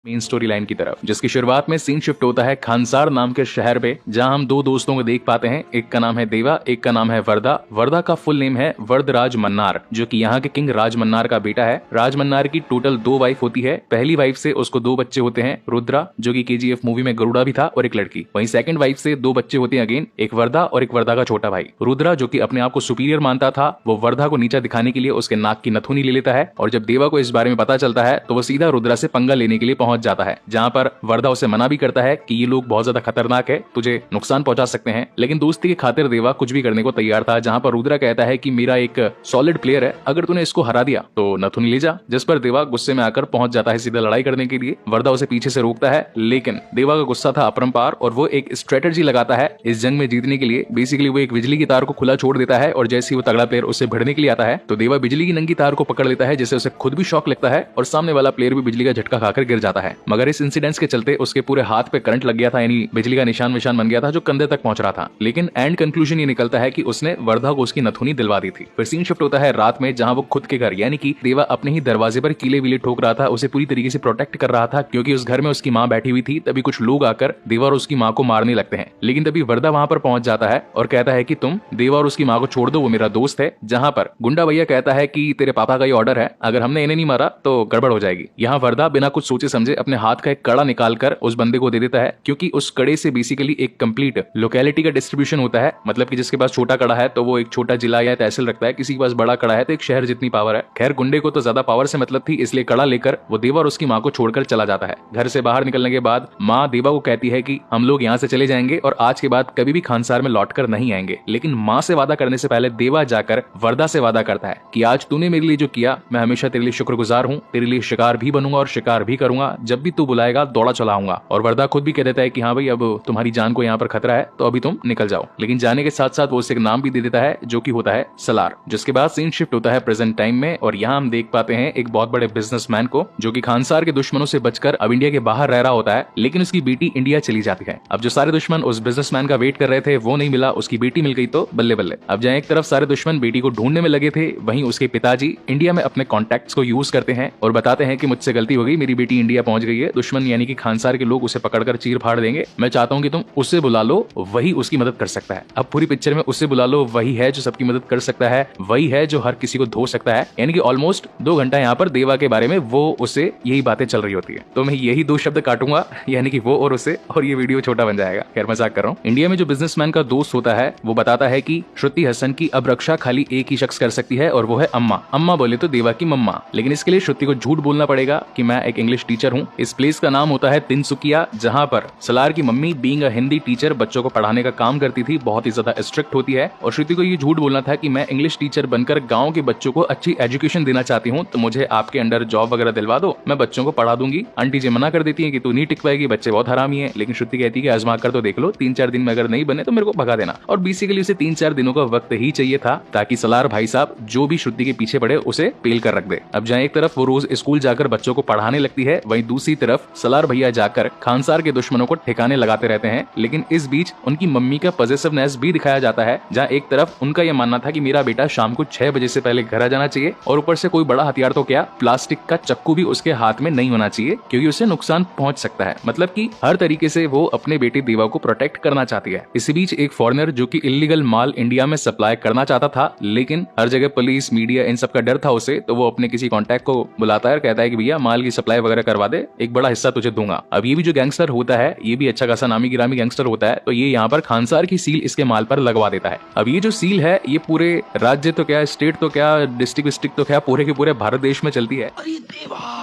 Main story line की तरफ, जिसकी शुरुआत में सीन शिफ्ट होता है खानसार नाम के शहर पे, जहां हम दो दोस्तों को देख पाते हैं। एक का नाम है देवा, एक का नाम है वर्दा। वर्दा का फुल नेम है वरदराज मन्नार, जो कि यहाँ के किंग राज मन्नार का बेटा है। राज मन्नार की टोटल 2 वाइफ होती है। पहली वाइफ से उसको 2 बच्चे होते हैं, रुद्रा जो कि KGF मूवी में गरुड़ा भी था, और एक लड़की। वहीं सेकंड वाइफ से 2 बच्चे होते हैं अगेन, एक वर्दा और एक वर्दा का छोटा भाई। रुद्रा जो कि अपने आप को सुपीरियर मानता था, वो वर्दा को नीचा दिखाने के लिए उसके नाक की नथुनी ले लेता है, और जब देवा को इस बारे में पता चलता है तो वो सीधा रुद्रा से पंगा लेने के लिए पहुंच जाता है, जहां पर वर्दा उसे मना भी करता है कि ये लोग बहुत ज्यादा खतरनाक है, तुझे नुकसान पहुंचा सकते हैं। लेकिन दोस्ती की खातिर देवा कुछ भी करने को तैयार था, जहां पर रुद्रा कहता है कि मेरा एक सॉलिड प्लेयर है, अगर तूने इसको हरा दिया तो नथुनी ले जा। जिस पर देवा गुस्से में आकर पहुंच जाता है सीधा लड़ाई करने के लिए। वर्दा उसे पीछे से रोकता है, लेकिन देवा का गुस्सा था अपरंपार और वो एक स्ट्रेटेजी लगाता है इस जंग में जीतने के लिए। बेसिकली वो एक बिजली की तार को खुला छोड़ देता है, और जैसे ही वो तगड़ा प्लेयर उससे भिड़ने के लिए आता है तो देवा बिजली की नंगी तार को पकड़ लेता है, जिससे उसे खुद भी शॉक लगता है और सामने वाला प्लेयर भी बिजली का झटका खाकर गिर जाता है। मगर इस इंसिडेंट्स के चलते उसके पूरे हाथ पे करंट लग गया था, यानी बिजली का निशान बन गया था जो कंधे तक पहुंच रहा था। लेकिन एंड कंक्लूजन ये निकलता है कि उसने वर्धा को उसकी नथुनी दिलवा दी थी। फिर सीन शिफ्ट होता है रात में, जहां वो खुद के घर यानी कि देवा अपने ही दरवाजे पर कीले वीले ठोक रहा था, उसे पूरी तरीके से प्रोटेक्ट कर रहा था, क्योंकि उस घर में उसकी माँ बैठी हुई थी। तभी कुछ लोग आकर देवा और उसकी माँ को मारने लगते हैं, लेकिन तभी वर्धा वहां पर पहुंच जाता है और कहता है कि तुम देवा और उसकी माँ को छोड़ दो, वो मेरा दोस्त है। जहां पर गुंडा भैया कहता है कि तेरे पापा का ये ऑर्डर है, अगर हमने इन्हें नहीं मारा तो गड़बड़ हो जाएगी। यहाँ वर्धा बिना कुछ सोचे समझे अपने हाथ का एक कड़ा निकालकर उस बंदे को दे देता है, क्योंकि उस कड़े से बेसिकली एक कंप्लीट लोकेलिटी का डिस्ट्रीब्यूशन होता है। मतलब कि जिसके पास छोटा कड़ा है तो वो एक छोटा जिला या तहसील रखता है, किसी के पास बड़ा कड़ा है तो एक शहर जितनी पावर है। खैर गुंडे को तो ज्यादा पावर से मतलब थी, इसलिए कड़ा लेकर वो देवा और उसकी माँ को छोड़कर चला जाता है। घर से बाहर निकलने के बाद माँ देवा को कहती है कि हम लोग यहाँ से चले जाएंगे और आज के बाद कभी भी खानसार में लौट कर नहीं आएंगे। लेकिन माँ से वादा करने से पहले देवा जाकर वर्दा से वादा करता है कि आज तूने मेरे लिए जो किया, मैं हमेशा तेरे लिए शुक्रगुजार हूँ, तेरे लिए शिकार भी बनूंगा और शिकार भी करूंगा, जब भी तू बुलाएगा दौड़ा चलाऊंगा। और वर्दा खुद भी कह देता है कि हाँ भाई, अब तुम्हारी जान को यहाँ पर खतरा है तो अभी तुम निकल जाओ। लेकिन जाने के साथ साथ वो उसे एक नाम भी दे देता है, जो कि होता है सलार। जिसके बाद सीन शिफ्ट होता है प्रेजेंट टाइम में, और यहाँ हम देख पाते हैं एक बहुत बड़े बिजनेसमैन को, जो कि खानसार के दुश्मनों से बचकर अब इंडिया के बाहर रह रहा होता है। लेकिन उसकी बेटी इंडिया चली जाती है। अब जो सारे दुश्मन उस बिजनेसमैन का वेट कर रहे थे वो नहीं मिला, उसकी बेटी मिल गई तो बल्ले बल्ले। अब जहाँ एक तरफ सारे दुश्मन बेटी को ढूंढने में लगे थे, वहीं उसके पिताजी इंडिया में अपने कॉन्टैक्ट्स को यूज करते हैं और बताते हैं कि मुझसे गलती हो गई, मेरी बेटी इंडिया पहुंच गई है, दुश्मन यानी कि खानसार के लोग उसे पकड़कर चीर फाड़ देंगे, मैं चाहता हूं कि तुम उससे बुला लो, वही उसकी मदद कर सकता है। अब पूरी पिक्चर में उससे बुला लो वही है जो सबकी मदद कर सकता है, वही है जो हर किसी को धो सकता है। यानी कि ऑलमोस्ट 2 घंटा यहाँ पर देवा के बारे में वो उससे यही बातें चल रही होती है। तो मैं यही 2 शब्द काटूंगा, यानी कि वो और उसे, और ये वीडियो छोटा बन जाएगा। खैर मजाक कर रहा हूँ। इंडिया में जो बिजनेसमैन का दोस्त होता है वो बताता है कि श्रुति हसन की अब रक्षा खाली एक ही शख्स कर सकती है, और वो है अम्मा। अम्मा बोले तो देवा की मम्मा, लेकिन इसके लिए श्रुति को झूठ बोलना पड़ेगा कि मैं एक इंग्लिश टीचर हूँ। इस प्लेस का नाम होता है तिनसुकिया, जहाँ पर सलार की mummy being a Hindi teacher बच्चों को पढ़ाने का काम करती थी, बहुत ही ज्यादा स्ट्रिक्ट होती है। और श्रुति को ये झूठ बोलना था कि मैं इंग्लिश टीचर बनकर गाँव के बच्चों को अच्छी एजुकेशन देना चाहती हूँ, तो मुझे आपके अंडर जॉब वगैरह दिलवा दो, मैं बच्चों को पढ़ा दूंगी। आंटी जी मना कर देती है कि तू नहीं टिक पाएगी, बच्चे बहुत हरामी है। लेकिन श्रुति कहती है कि आजमा कर तो देख लो, 3-4 दिन में अगर नहीं बने तो मेरे को भगा देना। और बेसिकली उसे 3-4 दिनों का वक्त ही चाहिए था, ताकि सलार भाई साहब जो भी श्रुति के पीछे पड़े उसे पेल कर रख दे। अब जहाँ एक तरफ वो रोज स्कूल जाकर बच्चों को पढ़ाने लगती है, वहीं दूसरी तरफ सलार भैया जाकर खानसार के दुश्मनों को ठिकाने लगाते रहते हैं। लेकिन इस बीच उनकी मम्मी का पॉजिटिवनेस भी दिखाया जाता है, जहाँ एक तरफ उनका यह मानना था कि मेरा बेटा शाम को 6 बजे से पहले घर आ जाना चाहिए, और ऊपर से कोई बड़ा हथियार तो क्या, प्लास्टिक का चक्कू भी उसके हाथ में नहीं होना चाहिए, क्योंकि उसे नुकसान पहुंच सकता है। मतलब कि हर तरीके से वो अपने बेटे देवा को प्रोटेक्ट करना चाहती है। इसी बीच एक फॉरेनर जो कि इलीगल माल इंडिया में सप्लाई करना चाहता था, लेकिन हर जगह पुलिस मीडिया इन सब का डर था उसे, तो वो अपने किसी कॉन्टैक्ट को बुलाता है और कहता है कि भैया माल की सप्लाई वगैरह करवा दे, एक बड़ा हिस्सा तुझे दूंगा। अब ये भी जो गैंगस्टर होता है, ये भी अच्छा खासा नामी गिरामी गैंगस्टर होता है, तो ये यहाँ पर खानसार की सील इसके माल पर लगवा देता है। अब ये जो सील है ये पूरे राज्य तो क्या, स्टेट तो क्या, डिस्ट्रिक्ट तो क्या, पूरे के पूरे भारत देश में चलती है। अरे देवा,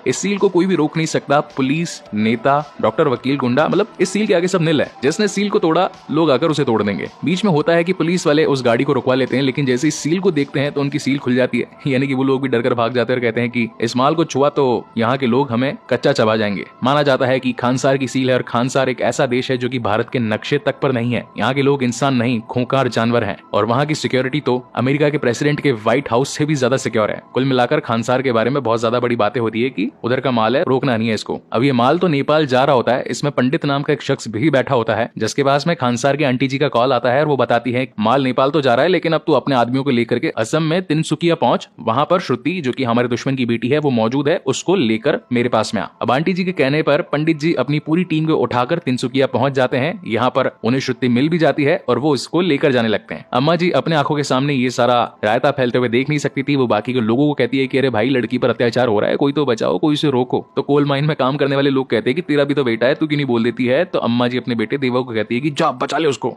इस सील को कोई भी रोक नहीं सकता, पुलिस, नेता, डॉक्टर, वकील, गुंडा, मतलब इस सील के आगे सब नील है। जिसने सील को तोड़ा लोग आकर उसे तोड़ देंगे। बीच में होता है कि पुलिस वाले उस गाड़ी को रुकवा लेते हैं, लेकिन जैसे इस सील को देखते हैं तो उनकी सील खुल जाती है, यानी कि वो लोग भी डरकर भाग जाते हैं और कहते हैं कि इस माल को छुआ तो यहाँ के लोग हमें कच्चा चबा जाएंगे। माना जाता है कि खानसार की सील है, और खानसार एक ऐसा देश है जो कि भारत के नक्शे तक पर नहीं है। यहाँ के लोग इंसान नहीं, खूंखार जानवर हैं, और वहाँ की सिक्योरिटी तो अमेरिका के प्रेसिडेंट के व्हाइट हाउस से भी ज्यादा सिक्योर है। कुल मिलाकर खानसार के बारे में बहुत ज्यादा बड़ी बातें होती है कि उधर का माल है, रोकना नहीं है इसको। अब ये माल तो नेपाल जा रहा होता है, इसमें पंडित नाम का एक शख्स भी बैठा होता है, जिसके पास में खानसार की आंटी जी का कॉल आता है और वो बताती है माल नेपाल तो जा रहा है, लेकिन अब तू अपने आदमियों को लेकर के असम में तिनसुकिया पहुंच, वहां पर श्रुति जो कि हमारे दुश्मन की बेटी है वो मौजूद है, उसको लेकर मेरे पास में आ। अब आंटी जी के कहने पर पंडित जी अपनी पूरी टीम को उठाकर तिनसुकिया पहुंच जाते हैं। यहाँ पर उन्हें श्रुति मिल भी जाती है और वो इसको लेकर जाने लगते हैं। अम्मा जी अपने आंखों के सामने ये सारा रायता फैलते हुए देख नहीं सकती थी। वो बाकी के लोगों को कहती है कि अरे भाई लड़की पर अत्याचार हो रहा है, कोई तो बचाओ, कोई उसे रोको। तो कोल माइन में काम करने वाले लोग कहते हैं कि तेरा भी तो बेटा है, तू क्यों नहीं बोल देती है। तो अम्मा जी अपने बेटे देवा को कहती है कि जा बचा ले उसको।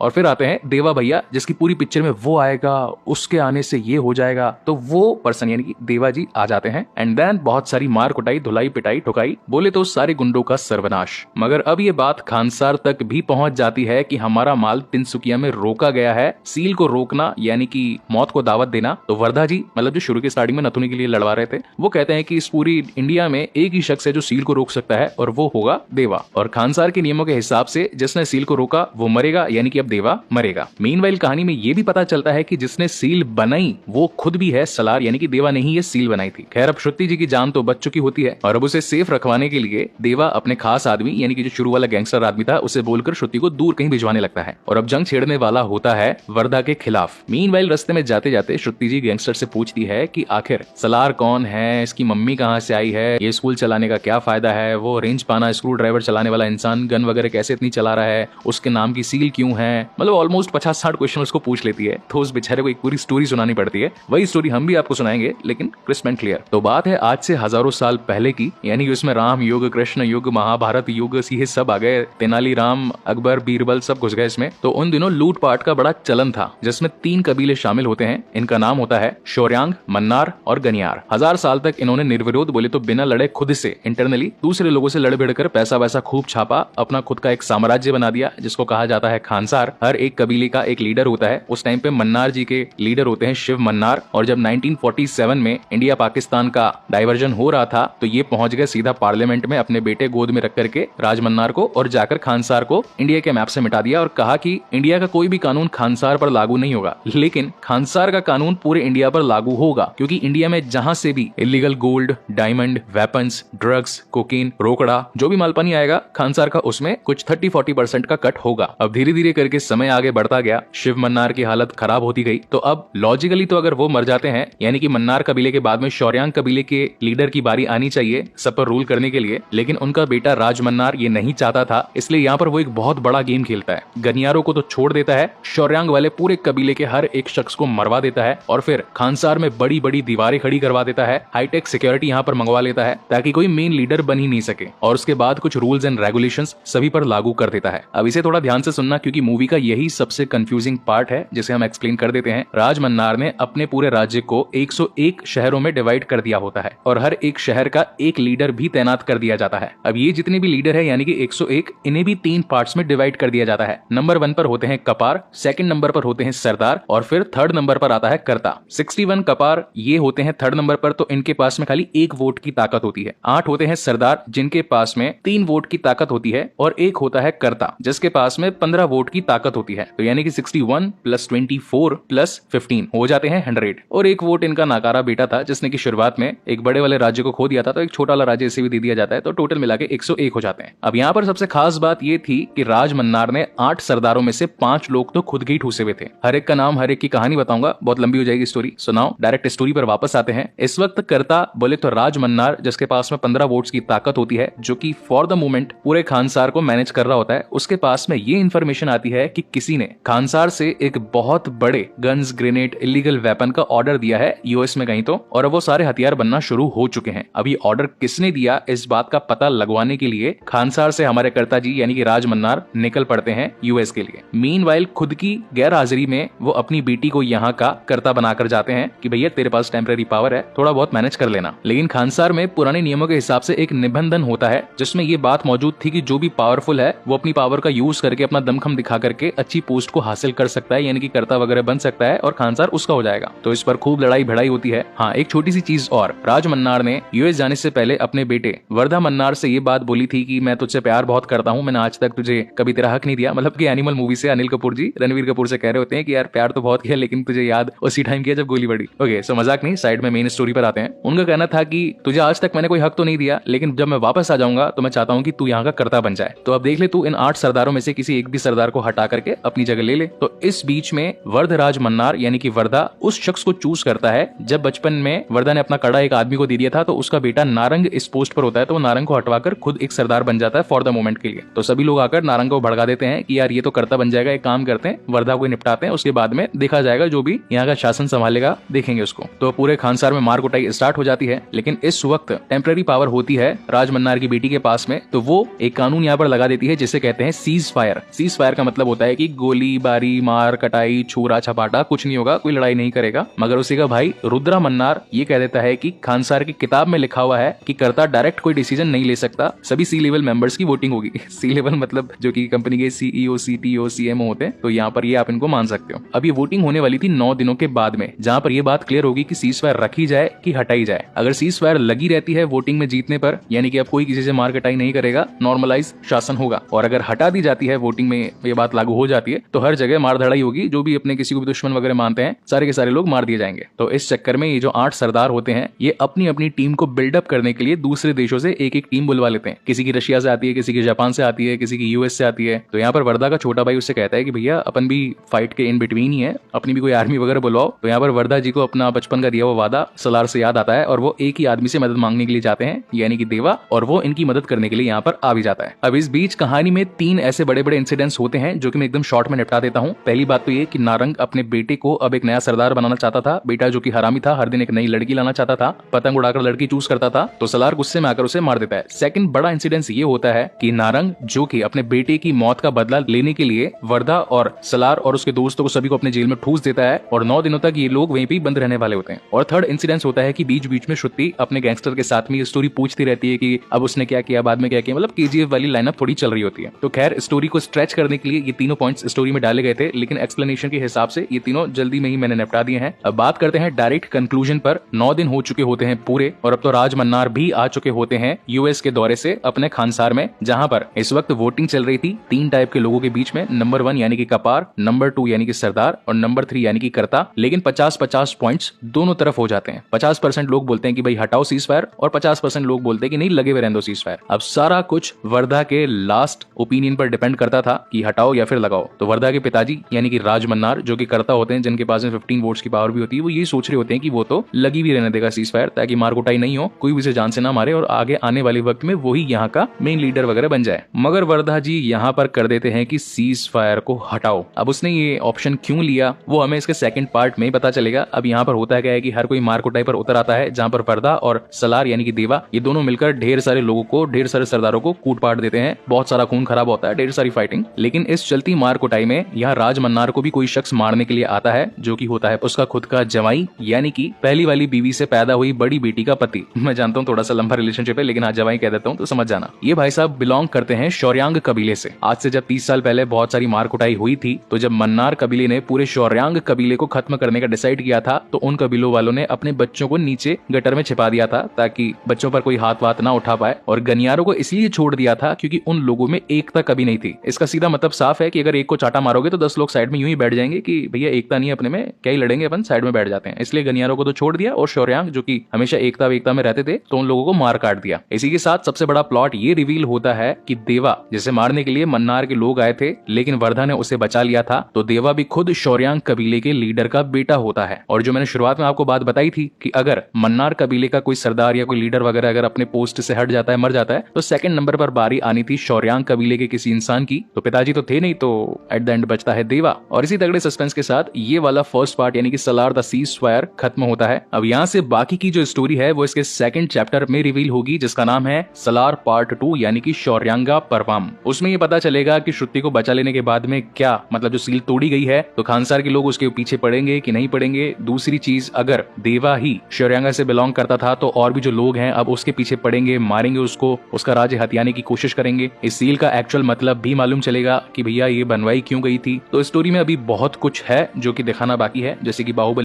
और फिर आते हैं देवा भैया, जिसकी पूरी पिक्चर में वो आएगा, उसके आने से ये हो जाएगा। तो वो पर्सन यानी कि देवा जी आ जाते हैं एंड देन बहुत सारी मार कुटाई, धुलाई पिटाई, ठुकाई, बोले तो सारे गुंडों का सर्वनाश। मगर अब ये बात खानसार तक भी पहुंच जाती है कि हमारा माल तिनसुकिया में रोका गया है। सील को रोकना यानी कि मौत को दावत देना। तो वर्धा जी मतलब जो शुरू के स्टार्टिंग में नथुनी के लिए लड़वा रहे थे, वो कहते हैं कि इस पूरी इंडिया में एक ही शख्स है जो सील को रोक सकता है और वो होगा देवा। और खानसार के नियमों के हिसाब से जिसने सील को रोका वो मरेगा, यानी कि अब देवा मरेगा। मीनवाइल कहानी में ये भी पता चलता है कि जिसने सील बनाई वो खुद भी है सलार, यानी कि देवा ने ही ये सील बनाई थी। खैर अब श्रुति जी की जान तो बच चुकी होती है और अब उसे सेफ रखवाने के लिए देवा अपने खास आदमी यानी कि जो शुरू वाला गैंगस्टर आदमी था उसे बोलकर श्रुति को दूर कहीं भिजवाने लगता है और अब जंग छेड़ने वाला होता है वर्धा के खिलाफ। मीनवाइल रास्ते में जाते जाते श्रुति जी गैंगस्टर से पूछती है कि आखिर सलार कौन है, इसकी मम्मी कहाँ से आई है, ये स्कूल चलाने का क्या फायदा है, वो रेंज पाना स्क्रू ड्राइवर चलाने वाला इंसान गन वगैरह कैसे इतनी चला रहा है, उसके नाम की सील क्यों है। मतलब ऑलमोस्ट 50-60 क्वेश्चन उसको पूछ लेती है। तो उस बेचारे को एक पूरी स्टोरी सुनानी पड़ती है। वही स्टोरी हम भी आपको सुनाएंगे लेकिन क्रिस्प एंड क्लियर। तो बात है आज से हजारों साल पहले की, यानी कि उसमें राम युग, कृष्ण युग, महाभारत युग, ये सब आ गए। तेनाली राम, अकबर, बीरबल सब घुस गए इसमें। तो उन दिनों लूटपाट का बड़ा चलन था जिसमें 3 कबीले शामिल होते हैं। इनका नाम होता है शौर्यांग, मन्नार और गनियार। 1000 साल तक इन्होंने निर्विरोध बोले तो बिना लड़े खुद से इंटरनली दूसरे लोगों से लड़ भिड़ कर पैसा वैसा खूब छापा, अपना खुद का एक साम्राज्य बना दिया जिसको कहा जाता है खानसार। हर एक कबीले का एक लीडर होता है। उस टाइम पे मन्नार जी के लीडर होते हैं शिव मन्नार। और जब 1947 में इंडिया पाकिस्तान का डाइवर्जन हो रहा था तो ये पहुंच गए सीधा पार्लियामेंट में अपने बेटे गोद में रख करके राज मन्नार को, और जाकर खानसार को इंडिया के मैप से मिटा दिया और कहा कि इंडिया का कोई भी कानून खानसार पर लागू नहीं होगा, लेकिन खानसार का कानून पूरे इंडिया पर लागू होगा, क्योंकि इंडिया में जहां से भी illegal gold, diamond, weapons, drugs, cocaine, रोकड़ा, जो भी मालपानी आएगा खानसार का उसमें कुछ 30-40% का कट होगा। अब धीरे धीरे करके समय आगे बढ़ता गया, शिव मन्नार की हालत खराब होती गई। तो अब लॉजिकली तो अगर वो मर जाते हैं, यानी कि मन्नार कबीले के बाद में शौर्यांग कबीले के लीडर की बारी आनी चाहिए सब पर रूल करने के लिए, लेकिन उनका बेटा राज मन्नार ये नहीं चाहता था। इसलिए यहाँ पर वो एक बहुत बड़ा गेम खेलता है। गनियारों को तो छोड़ देता है, शौर्यांग वाले पूरे कबीले के हर एक शख्स को मरवा देता है और फिर खानसार में बड़ी बड़ी दीवारें खड़ी करवा देता है। हाईटेक सिक्योरिटी यहाँ पर मंगवा लेता है ताकि कोई मेन लीडर बन ही नहीं सके, और उसके बाद कुछ रूल्स एंड रेगुलेशंस सभी पर लागू कर देता है। अब इसे थोड़ा ध्यान से सुनना क्योंकि मूवी का यही सबसे कंफ्यूजिंग पार्ट है जिसे हम एक्सप्लेन कर देते हैं। राज मन्नार ने अपने पूरे राज्य को 101 शहरों में डिवाइड कर दिया होता है और हर एक शहर का एक लीडर भी तैनात कर दिया जाता है। अब ये जितने भी लीडर है यानी कि 101, इन्हें भी 3 पार्ट्स में डिवाइड कर दिया जाता है। नंबर 1 पर होते हैं कपार, सेकंड नंबर पर होते हैं सरदार और फिर थर्ड नंबर पर आता है कर्ता। 61 कपार ये होते हैं थर्ड नंबर पर, तो इनके पास में खाली 1 वोट की ताकत होती है। 8 होते हैं सरदार जिनके पास में 3 वोट की ताकत होती है और 1 होता है कर्ता जिसके पास में 15 वोट की ताकत होती है। तो यानी कि 61 + 24 + 15 हो जाते हैं 100। और 1 वोट इनका नाकारा बेटा था जिसने की शुरुआत में एक बड़े वाले राज्य को खो दिया था, तो एक छोटा वाला राज्य इसे भी दे दिया जाता है, तो टोटल मिला के 101 हो जाते हैं। अब यहाँ पर सबसे खास बात ये थी कि राज मन्नार ने 8 सरदारों में से 5 लोग तो खुद ही ठूसे हुए थे। हर एक का नाम, हर एक की कहानी बताऊंगा, बहुत लंबी हो जाएगी स्टोरी। सुनाओ, डायरेक्ट स्टोरी पर वापस आते हैं। इस वक्त कर्ता बोले तो राज मन्नार जिसके पास में 15 वोट्स की ताकत होती है, जो कि फॉर द मोमेंट पूरे खानसार को मैनेज कर रहा होता है। उसके पास में ये इन्फॉर्मेशन आती है कि किसी ने खानसार से एक बहुत बड़े गन्स, ग्रेनेड, इलीगल वेपन का ऑर्डर दिया है यूएस में कहीं तो, और वो सारे हथियार बनना शुरू हो चुके हैं। अभी ऑर्डर किसने दिया इस बात का पता लगवाने के लिए खानसार से हमारे कर्ता जी यानी कि राज मन्नार निकल पड़ते हैं यूएस के लिए। मीनवाइल खुद की गैर हाजिरी में वो अपनी बेटी को यहाँ का कर्ता बनाकर जाते हैं कि भैया तेरे पास टेम्पररी पावर है, थोड़ा बहुत मैनेज कर लेना। लेकिन खानसार में पुराने नियमों के हिसाब से एक निबंधन होता है जिसमें ये बात मौजूद थी कि जो भी पावरफुल है वो अपनी पावर का यूज करके, अपना दमखम दिखा करके अच्छी पोस्ट को हासिल कर सकता है, यानी कि कर्ता वगैरह बन सकता है और खानसार उसका हो जाएगा। तो इस पर खूब लड़ाई भिड़ाई होती है। हाँ, एक छोटी सी चीज और, राज मन्नार ने यूएस जाने से पहले अपने बेटे वर्धा मन्नार से ये बात बोली थी कि मैं तुझसे प्यार बहुत करता हूँ, मैंने आज तक तुझे कभी तेरा हक नहीं दिया। मतलब कि एनिमल मूवी से अनिल कपूर जी रणवीर कपूर से कह रहे होते हैं कि यार प्यार तो बहुत किया लेकिन तुझे याद उसी टाइम किया जब गोली बढ़ी। ओके, सो मजाक नहीं, साइड में मेन स्टोरी पर आते हैं। उनका कहना था कि तुझे आज तक मैंने कोई हक तो नहीं दिया, लेकिन जब मैं वापस आ जाऊंगा तो मैं चाहता हूँ कि तू यहाँ का कर्ता बन जाए। तो अब देख ले, तू इन 8 सरदारों में से किसी एक भी सरदार को हटा करके अपनी जगह ले ले। तो इस बीच में वर्धराज मन्नार यानी कि वर्धा उस शख्स को चूज करता है। जब बचपन में वर्धा ने अपना कड़ा एक आदमी को दे दिया था तो उसका बेटा नारंग इस पोस्ट पर होता है, तो वो नारंग को हटवाकर खुद एक सरदार बन जाता है फॉर द मोमेंट के लिए। तो सभी लोग आकर नारंग को भड़का देते हैं कि यार ये तो कर्ता बन जाएगा, एक काम करते हैं वर्धा को निपटाते हैं, उसके बाद में देखा जाएगा, जो भी यहाँ का शासन संभालेगा देखेंगे उसको। तो पूरे खानसार में मार कुटाई स्टार्ट हो जाती है। लेकिन इस वक्त टेम्पररी पावर होती है राज मन्नार की बेटी के पास में, तो वो एक कानून यहाँ पर लगा देती है जिसे कहते हैं सीज फायर। सीज फायर का मतलब होता है कि गोली बारी मार कटाई छूरा छपाटा कुछ नहीं होगा, कोई लड़ाई नहीं करेगा। मगर उसी का भाई रुद्रा मन्नार ये कह देता है कि खानसार की किताब में लिखा हुआ है कि कर्ता डायरेक्ट कोई डिसीजन नहीं ले सकता, सभी सी लेवल मेंबर्स की वोटिंग होगी। सी लेवल मतलब जो कि कंपनी के सीईओ सीटीओ सीएमओ होते हैं, तो यहाँ पर ये आप इनको मान सकते हो। अब ये वोटिंग होने वाली थी 9 दिनों के बाद में, जहाँ पर ये बात क्लियर होगी कि सीज फायर रखी जाए कि हटाई जाए। अगर सीज फायर लगी रहती है वोटिंग में जीतने पर, यानी कि अब कोई किसी से मार कटाई नहीं करेगा, नॉर्मलाइज शासन होगा। और अगर हटा दी जाती है वोटिंग में ये बात लागू हो जाती है, तो हर जगह मार धड़ाई होगी, जो भी अपने किसी को भी दुश्मन वगैरह मानते हैं सारे के सारे लोग मार दिए जाएंगे। तो इस चक्कर में ये जो 8 सरदार होते हैं ये अपनी अपनी टीम को बिल्डअप करने के लिए दूसरे देशों से एक एक टीम बुलवा लेते हैं। किसी की रशिया से आती है, किसी की जापान से आती है, किसी की यूएस से आती है। तो यहाँ पर वर्धा का छोटा भाई उससे कहता है कि भैया अपन भी फाइट के इन बिटवीन ही है, अपनी भी कोई आर्मी वगैरह बुलवाओ। तो यहाँ पर वर्धा जी को अपना बचपन का दिया हुआ वादा सलार से याद आता है और वो एक ही आदमी से मदद मांगने के लिए जाते हैं, यानी कि देवा, और वो इनकी मदद करने के लिए यहाँ पर आ भी जाता है। अब इस बीच कहानी में 3 ऐसे बड़े बड़े इंसिडेंट्स होते हैं जो कि मैं एकदम शॉर्ट में निपटा देता हूँ। पहली बात तो ये कि नारंग अपने बेटे को अब एक नया सरदार बनाना चाहता था। बेटा जो कि हरामी था, हर दिन एक नई लड़की लाना चाहता था, पतंग उड़ाकर लड़की चूज करता था, तो सलार गुस्से में आकर उसे मार देता है। सेकंड बड़ा इंसिडेंस ये होता है कि नारंग जो कि अपने बेटे की मौत का बदला लेने के लिए वर्धा और सलार और उसके दोस्तों को सभी को अपने जेल में ठूस देता है और 9 दिनों तक ये लोग वहीं पे बंद रहने वाले होते हैं। और थर्ड इंसिडेंस होता है कि बीच बीच में श्रुति अपने गैंगस्टर के साथ में ये स्टोरी पूछती रहती है कि अब उसने क्या किया, बाद में क्या किया, मतलब केजीएफ वाली लाइनअप थोड़ी चल रही होती है। तो खैर स्टोरी को स्ट्रेच करने के लिए ये तीनों पॉइंट्स स्टोरी में डाले गए थे, लेकिन एक्सप्लेनेशन के हिसाब से ये तीनों जल्दी में ही मैंने निपटा दिए हैं। अब बात करते हैं डायरेक्ट कंक्लूजन पर। 9 दिन हो चुके होते हैं पूरे और अब तो राज मन्नार भी आ चुके होते हैं यूएस के दौरे से अपने खानसार में, जहां पर इस वक्त वोटिंग चल रही थी 3 टाइप के लोगों के बीच में। नंबर 1 यानी कि कपार, नंबर 2 यानी कि सरदार और नंबर 3 यानी कि कर्ता। लेकिन 50-50 पॉइंट्स दोनों तरफ हो जाते हैं। 50% लोग बोलते हैं कि भाई हटाओ सीज फायर और 50% लोग बोलते हैं कि नहीं लगे हुए रहने दो सीज फायर। अब सारा कुछ वर्धा के लास्ट ओपिनियन पर डिपेंड करता था कि हटाओ या फिर लगाओ। तो वर्धा के पिताजी यानी कि राज मन्नार जो कि कर्ता होते हैं, जिनके पास में 15 वोट्स की पावर भी होती है, वो ये सोच रहे होते हैं कि वो तो लगी भी रहने देगा सीज फायर, ताकि मार कुटाई नहीं हो, कोई भी उसे जान से ना मारे और आगे आने वाले वक्त में वही यहाँ का मेन लीडर वगैरह बन जाए। मगर वर्धा जी यहाँ पर कर देते हैं कि सीज फायर को हटाओ। अब उसने ये ऑप्शन क्यों लिया वो हमें इसके सेकंड पार्ट में पता चलेगा। अब यहाँ पर होता है कि हर कोई मार कुटाई पर उतर आता है, जहाँ पर वर्धा और सलार यानी कि देवा ये दोनों मिलकर ढेर सारे लोगों को, ढेर सारे सरदारों को कूट पाट देते हैं। बहुत सारा खून खराब होता है, ढेर सारी फाइटिंग। लेकिन इस चलती मार कुटाई में यहाँ राज मन्नार को भी कोई शख्स मारने के लिए आता है, जो कि होता है उसका खुद का जवाई, यानी कि पहली वाली बीवी से पैदा हुई बड़ी बेटी का पति। मैं जानता हूँ थोड़ा सा लंबा रिलेशनशिप है, लेकिन आज जवाई कह देता हूँ तो समझ जाना। ये भाई साहब बिलोंग करते हैं शौर्यांग कबीले से। आज से जब 30 साल पहले बहुत सारी मार कुटाई हुई थी, तो जब मन्नार कबीले ने पूरे शौर्यांग कबीले को खत्म करने का डिसाइड किया था, तो उन कबीलों वालों ने अपने बच्चों को नीचे गटर में छिपा दिया था ताकि बच्चों पर कोई हाथ वाथ ना उठा पाए। और गनियारों को इसलिए छोड़ दिया था क्योंकि उन लोगों में एकता कभी नहीं थी। इसका सीधा मतलब साफ है कि अगर एक को चाटा मारोगे तो 10 लोग साइड में यूं ही बैठ जाएंगे कि भैया एकता नहीं है अपने में, क्या ही लड़ेंगे, अपन साइड में बैठ जाते हैं। इसलिए गनियारों को तो छोड़ दिया और शौर्यांग जो कि हमेशा एकता में रहते थे, तो उन लोगों को मार काट दिया। इसी के साथ सबसे बड़ा प्लॉट ये रिवील होता है कि देवा जिसे मारने के लिए मन्नार के लोग आए थे, लेकिन वर्धा ने उसे बचा लिया था। तो देवा भी खुद शौर्यांग कबीले के लीडर का बेटा होता है। और जो मैंने शुरुआत में आपको बात बताई थी कि अगर मन्नार कबीले का कोई सरदार या कोई लीडर वगैरह अगर अपने पोस्ट से हट जाता है, मर जाता है, तो सेकंड नंबर पर बारी आनी थी शौर्यांग कबीले के किसी इंसान की। तो पिताजी तो थे नहीं, तो एट द एंड बचता है देवा। और इसी तगड़े सस्पेंस के साथ ये वाला फर्स्ट पार्ट यानी कि सलार द सीज फायर खत्म होता है। अब यहाँ से बाकी की जो स्टोरी है वो इसके सेकंड चैप्टर में रिवील होगी, जिसका नाम है सलार पार्ट 2 यानी कि शौर्यांगा परवाम। उसमें ये पता चलेगा कि श्रुति को बचा लेने के बाद में क्या मतलब जो सील तोड़ी गई है, तो खानसार के लोग उसके पीछे पड़ेंगे कि नहीं पड़ेंगे। दूसरी चीज, अगर देवा ही शौर्यांगा से बिलोंग करता था तो और भी जो लोग हैं अब उसके पीछे पड़ेंगे, मारेंगे उसको, उसका राज्य हथियाने की कोशिश करेंगे। इस सील का एक्चुअल मतलब भी मालूम चलेगा कि भैया ये बनवाई क्यों गई थी। तो स्टोरी में अभी बहुत कुछ है जो कि दिखाना बाकी है, जैसे कि बाहुबली